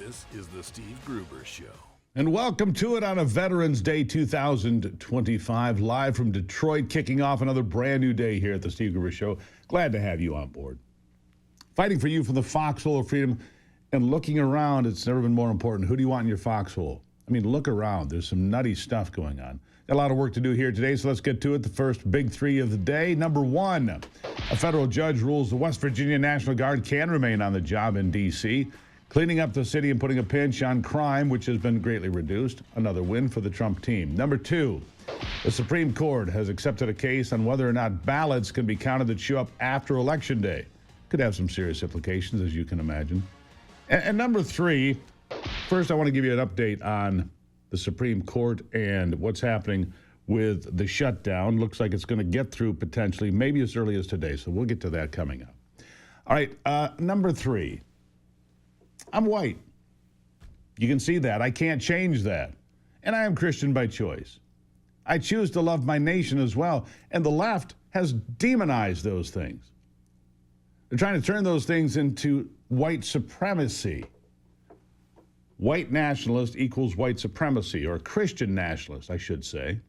This is the Steve Gruber Show. And welcome to it on a Veterans Day 2025, live from Detroit, kicking off another brand new day here at the Steve Gruber Show. Glad to have you on board. Fighting for you from the foxhole of freedom and looking around, it's never been more important. Who do you want in your foxhole? I mean, look around. There's some nutty stuff going on. Got a lot of work to do here today, so let's get to it. The first big three of the day. Number one, a federal judge rules the West Virginia National Guard can remain on the job in D.C., cleaning up the city and putting a pinch on crime, which has been greatly reduced. Another win for the Trump team. Number two, the Supreme Court has accepted a case on whether or not ballots can be counted that show up after Election Day. Could have some serious implications, as you can imagine. And number three, first I want to give you an update on the Supreme Court and what's happening with the shutdown. Looks like it's going to get through potentially, maybe as early as today, so we'll get to that coming up. All right, number three. I'm white. You can see that. I can't change that. And I am Christian by choice. I choose to love my nation as well. And the left has demonized those things. They're trying to turn those things into white supremacy. White nationalist equals white supremacy, or Christian nationalist, I should say.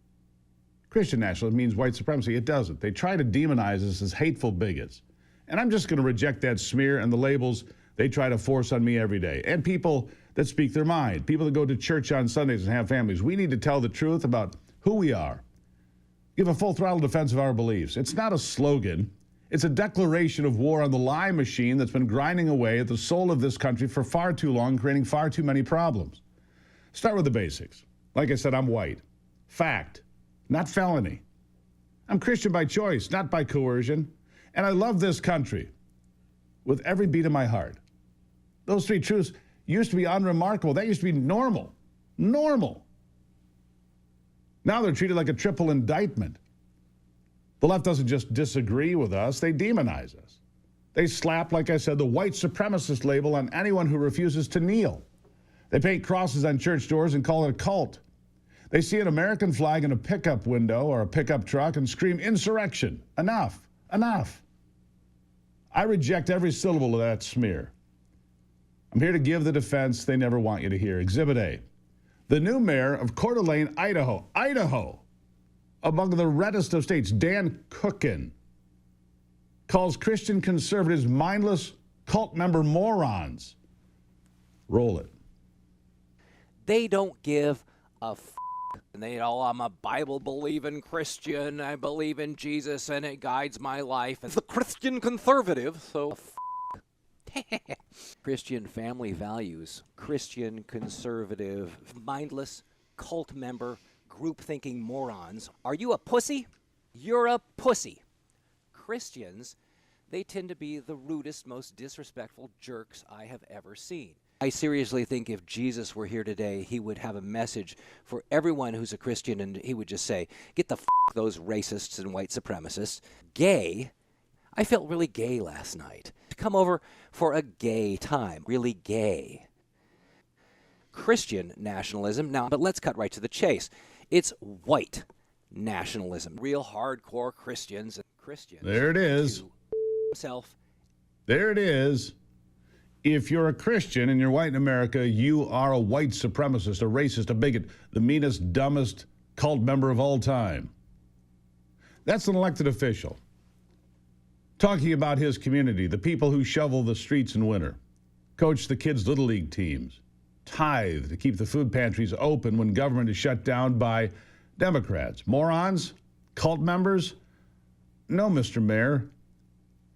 Christian nationalist means white supremacy. It doesn't. They try to demonize us as hateful bigots. And I'm just going to reject that smear and the labels they try to force on me every day. And people that speak their mind, people that go to church on Sundays and have families. We need to tell the truth about who we are. Give a full throttle defense of our beliefs. It's not a slogan. It's a declaration of war on the lie machine that's been grinding away at the soul of this country for far too long, creating far too many problems. Start with the basics. Like I said, I'm white. Fact, not felony. I'm Christian by choice, not by coercion. And I love this country with every beat of my heart. Those three truths used to be unremarkable. That used to be normal. Normal. Now they're treated like a triple indictment. The left doesn't just disagree with us, they demonize us. They slap, like I said, the white supremacist label on anyone who refuses to kneel. They paint crosses on church doors and call it a cult. They see an American flag in a pickup window or a pickup truck and scream insurrection. Enough. Enough. I reject every syllable of that smear. I'm here to give the defense they never want you to hear. Exhibit A. The new mayor of Coeur d'Alene, Idaho, among the reddest of states, Dan Cookin, calls Christian conservatives mindless cult member morons. Roll it. They don't give a f***. And they all, I'm a Bible-believing Christian. I believe in Jesus, and it guides my life. As a Christian conservative, so Christian family values, Christian conservative, mindless cult member, group-thinking morons. Are you a pussy? You're a pussy. Christians, they tend to be the rudest, most disrespectful jerks I have ever seen. I seriously think if Jesus were here today, he would have a message for everyone who's a Christian, and he would just say, get the f*** those racists and white supremacists. Gay? I felt really gay last night. Come over for a gay time. Really gay. Christian nationalism. Now, but let's cut right to the chase. It's white nationalism. Real hardcore Christians. There it is. There it is. If you're a Christian and you're white in America, you are a white supremacist, a racist, a bigot, the meanest, dumbest cult member of all time. That's an elected official talking about his community, the people who shovel the streets in winter, coach the kids' Little League teams, tithe to keep the food pantries open when government is shut down by Democrats. Morons? Cult members? No, Mr. Mayor.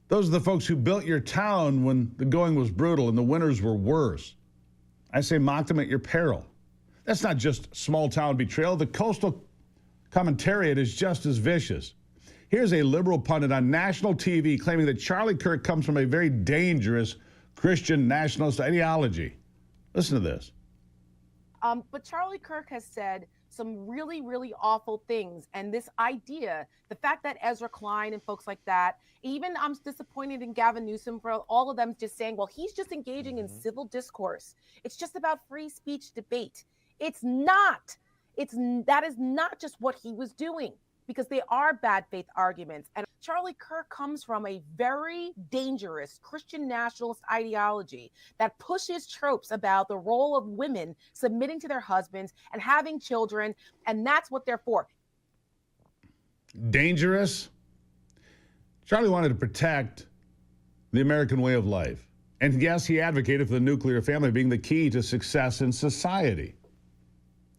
Those are the folks who built your town when the going was brutal and the winters were worse. I say mock them at your peril. That's not just small-town betrayal. The coastal commentariat is just as vicious. Here's a liberal pundit on national TV claiming that Charlie Kirk comes from a very dangerous Christian nationalist ideology. Listen to this. But Charlie Kirk has said some really, really awful things. And this idea, the fact that Ezra Klein and folks like that, even I'm disappointed in Gavin Newsom for all of them just saying, well, he's just engaging in civil discourse. It's just about free speech debate. It's not. That is not just what he was doing, because they are bad faith arguments. And Charlie Kirk comes from a very dangerous Christian nationalist ideology that pushes tropes about the role of women submitting to their husbands and having children, and that's what they're for. Dangerous? Charlie wanted to protect the American way of life. And yes, he advocated for the nuclear family being the key to success in society.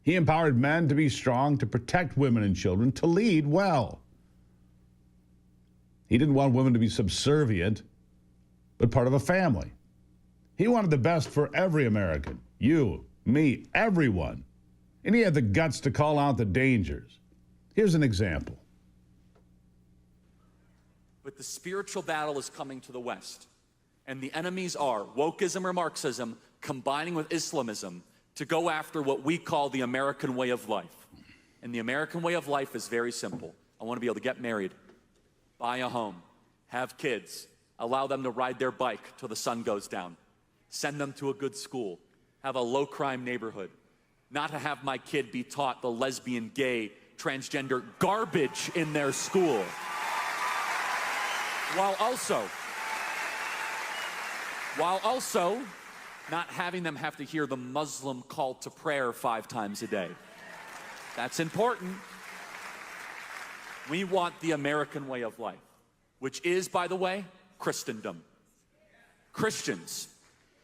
He empowered men to be strong, to protect women and children, to lead well. He didn't want women to be subservient, but part of a family. He wanted the best for every American, you, me, everyone. And he had the guts to call out the dangers. Here's an example. But the spiritual battle is coming to the West. And the enemies are wokeism or Marxism combining with Islamism to go after what we call the American way of life. And the American way of life is very simple. I want to be able to get married, buy a home, have kids, allow them to ride their bike till the sun goes down, send them to a good school, have a low-crime neighborhood, not to have my kid be taught the lesbian, gay, transgender garbage in their school, while also not having them have to hear the Muslim call to prayer 5 times a day. That's important. We want the American way of life, which is, by the way, Christendom. Christians,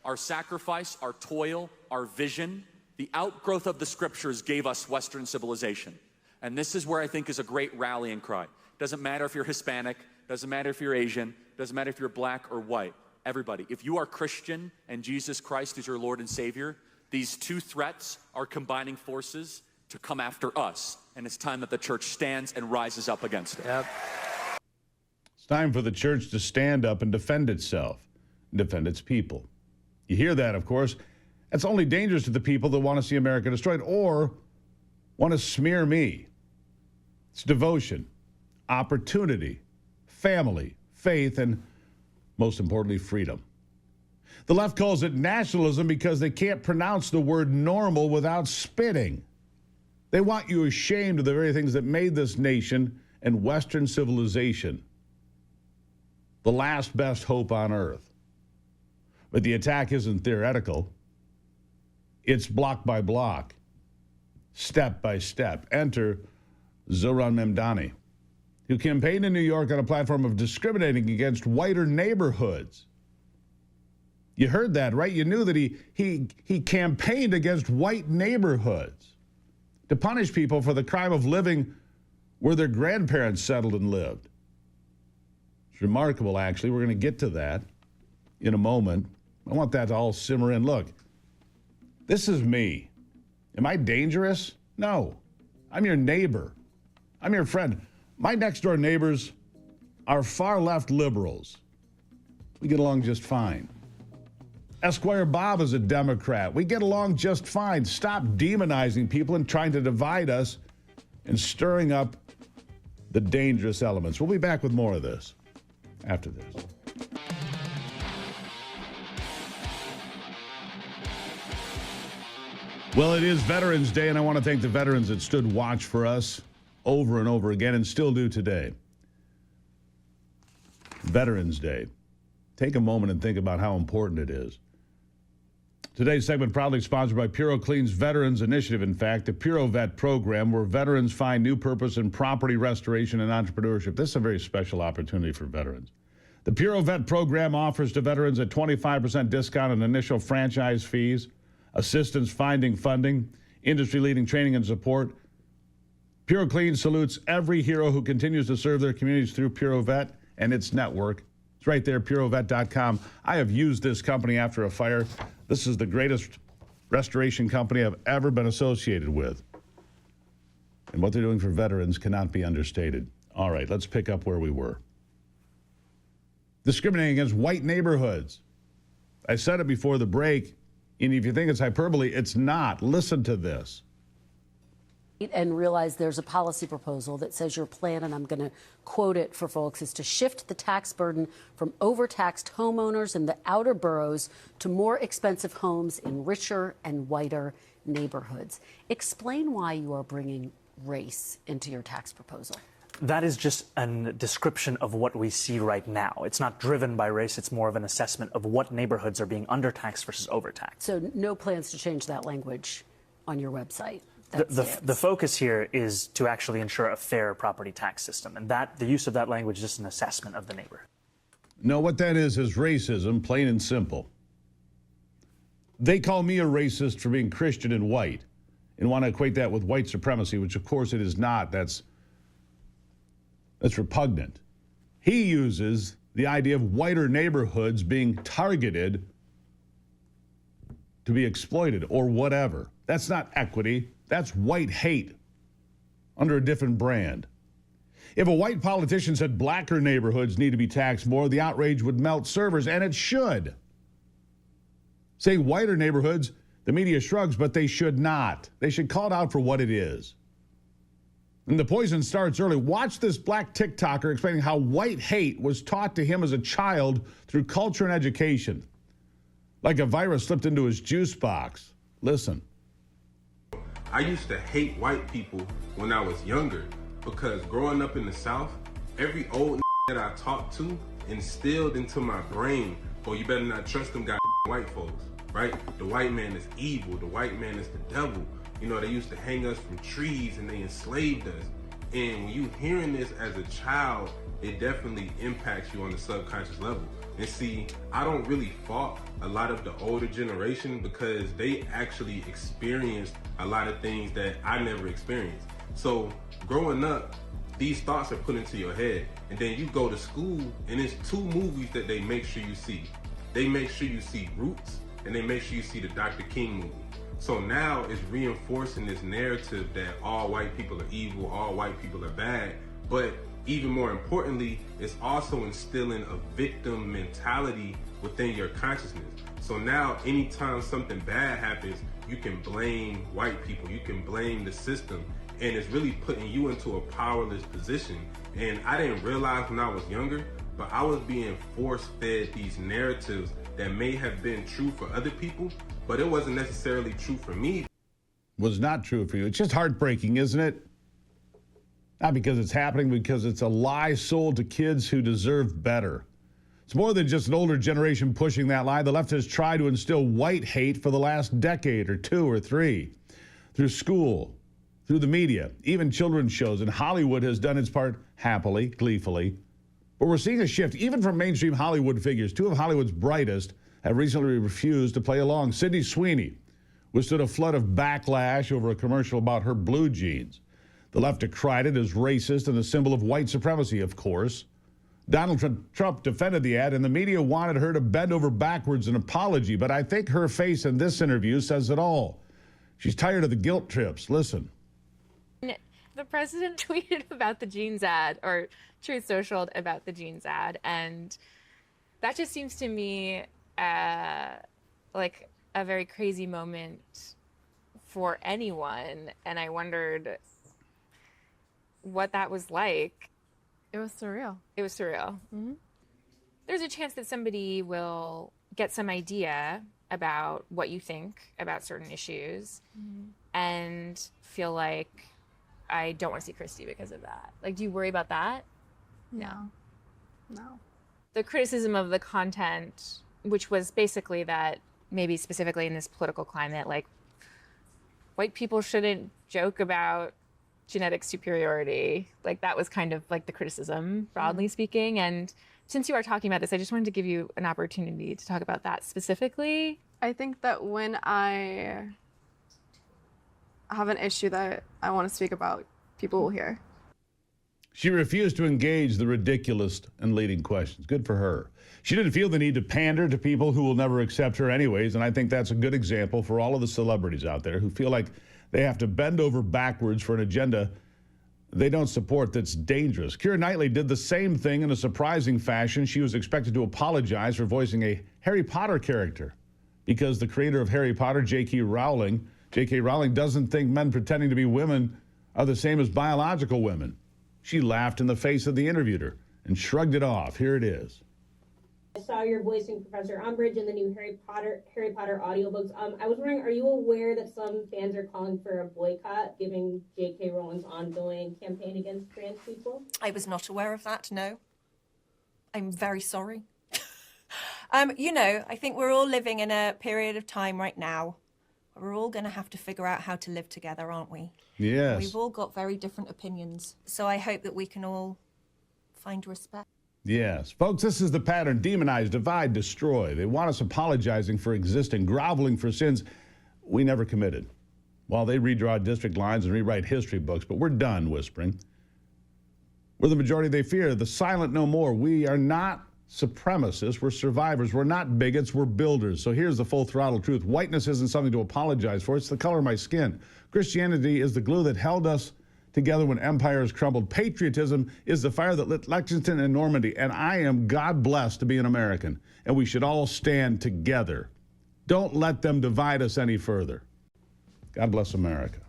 our sacrifice, our toil, our vision, the outgrowth of the scriptures gave us Western civilization. And this is where I think is a great rallying cry. Doesn't matter if you're Hispanic, doesn't matter if you're Asian, doesn't matter if you're black or white. Everybody, if you are Christian and Jesus Christ is your Lord and Savior, these two threats are combining forces to come after us. And it's time that the church stands and rises up against it. Yep. It's time for the church to stand up and defend itself, and defend its people. You hear that, of course. That's only dangerous to the people that want to see America destroyed or want to smear me. It's devotion, opportunity, family, faith, and most importantly, freedom. The left calls it nationalism because they can't pronounce the word normal without spitting. They want you ashamed of the very things that made this nation and Western civilization the last best hope on earth. But the attack isn't theoretical. It's block by block, step by step. Enter Zoran Memdani, who campaigned in New York on a platform of discriminating against whiter neighborhoods. You heard that, right? You knew that he campaigned against white neighborhoods to punish people for the crime of living where their grandparents settled and lived. It's remarkable, actually. We're going to get to that in a moment. I want that to all simmer in. Look, this is me. Am I dangerous? No. I'm your neighbor. I'm your friend. My next-door neighbors are far-left liberals. We get along just fine. Esquire Bob is a Democrat. We get along just fine. Stop demonizing people and trying to divide us and stirring up the dangerous elements. We'll be back with more of this after this. Well, it is Veterans Day, and I want to thank the veterans that stood watch for us over and over again and still do today. Veterans Day. Take a moment and think about how important it is. Today's segment proudly sponsored by Puro Clean's Veterans Initiative. In fact, the Puro Vet program where veterans find new purpose in property restoration and entrepreneurship. This is a very special opportunity for veterans. The Puro Vet program offers to veterans a 25% discount on initial franchise fees, assistance finding funding, industry-leading training and support. Puro Clean salutes every hero who continues to serve their communities through Puro Vet and its network. It's right there, purovet.com. I have used this company after a fire. This is the greatest restoration company I've ever been associated with. And what they're doing for veterans cannot be understated. All right, let's pick up where we were. Discriminating against white neighborhoods. I said it before the break, and if you think it's hyperbole, it's not. Listen to this. And realize there's a policy proposal that says your plan, and I'm going to quote it for folks, is to shift the tax burden from overtaxed homeowners in the outer boroughs to more expensive homes in richer and whiter neighborhoods. Explain why you are bringing race into your tax proposal. That is just a description of what we see right now. It's not driven by race. It's more of an assessment of what neighborhoods are being undertaxed versus overtaxed. So no plans to change that language on your website? The focus here is to actually ensure a fair property tax system, and that the use of that language is just an assessment of the neighbor. No, what that is racism, plain and simple. They call me a racist for being Christian and white and want to equate that with white supremacy, which of course it is not. That's repugnant. He uses the idea of whiter neighborhoods being targeted to be exploited or whatever. That's not equity. That's white hate under a different brand. If a white politician said blacker neighborhoods need to be taxed more, the outrage would melt servers, and it should. Saying whiter neighborhoods, the media shrugs, but they should not. They should call it out for what it is. And the poison starts early. Watch this black TikToker explaining how white hate was taught to him as a child through culture and education. Like a virus slipped into his juice box. Listen. I used to hate white people when I was younger because growing up in the South, every old that I talked to instilled into my brain, oh, you better not trust them goddamn white folks, right? The white man is evil. The white man is the devil. You know, they used to hang us from trees and they enslaved us. And when you hearing this as a child, it definitely impacts you on the subconscious level. And see, I don't really fault a lot of the older generation because they actually experienced a lot of things that I never experienced. So growing up, these thoughts are put into your head. And then you go to school and it's two movies that they make sure you see. They make sure you see Roots and they make sure you see the Dr. King movie. So now it's reinforcing this narrative that all white people are evil, all white people are bad. But even more importantly, it's also instilling a victim mentality within your consciousness. So now anytime something bad happens, you can blame white people, you can blame the system, and it's really putting you into a powerless position. And I didn't realize when I was younger, but I was being force-fed these narratives that may have been true for other people, but it wasn't necessarily true for me. Was not true for you. It's just heartbreaking, isn't it? Not because it's happening, because it's a lie sold to kids who deserve better. It's more than just an older generation pushing that lie. The left has tried to instill white hate for the last decade or two or three through school, through the media, even children's shows, and Hollywood has done its part happily, gleefully. But we're seeing a shift, even from mainstream Hollywood figures. Two of Hollywood's brightest have recently refused to play along. Sydney Sweeney withstood a flood of backlash over a commercial about her blue jeans. The left decried it as racist and a symbol of white supremacy, of course. Donald Trump defended the ad, and the media wanted her to bend over backwards in apology. But I think her face in this interview says it all. She's tired of the guilt trips. Listen. The president tweeted about the jeans ad, or Truth Social about the jeans ad, and that just seems to me like a very crazy moment for anyone, and I wondered what that was like. It was surreal. It was surreal. Mm-hmm. There's a chance that somebody will get some idea about what you think about certain issues and feel like, I don't want to see Christy because of that. Like, do you worry about that? No. The criticism of the content, which was basically that maybe specifically in this political climate, like, white people shouldn't joke about genetic superiority. Like, that was kind of like the criticism, broadly speaking. And since you are talking about this, I just wanted to give you an opportunity to talk about that specifically. I think that when I have an issue that I want to speak about, people will hear. She refused to engage the ridiculous and leading questions. Good for her. She didn't feel the need to pander to people who will never accept her anyways, and I think that's a good example for all of the celebrities out there who feel like they have to bend over backwards for an agenda they don't support that's dangerous. Keira Knightley did the same thing in a surprising fashion. She was expected to apologize for voicing a Harry Potter character because the creator of Harry Potter, J.K. Rowling, doesn't think men pretending to be women are the same as biological women. She laughed in the face of the interviewer and shrugged it off. Here it is. I saw your voicing Professor Umbridge in the new Harry Potter audiobooks. I was wondering, are you aware that some fans are calling for a boycott, given J.K. Rowling's ongoing campaign against trans people? I was not aware of that, no. I'm very sorry. You know, I think we're all living in a period of time right now. We're all going to have to figure out how to live together, aren't we? Yes. We've all got very different opinions. So I hope that we can all find respect. Yes. Folks, this is the pattern. Demonize, divide, destroy. They want us apologizing for existing, groveling for sins we never committed. While they redraw district lines and rewrite history books, but we're done whispering. We're the majority they fear, the silent no more. We are not supremacists, we're survivors. We're not bigots, we're builders. So here's the full throttle truth. Whiteness isn't something to apologize for, it's the color of my skin. Christianity is the glue that held us together when empires crumbled. Patriotism is the fire that lit Lexington and Normandy, and I am God blessed to be an American, and we should all stand together. Don't let them divide us any further. God bless America.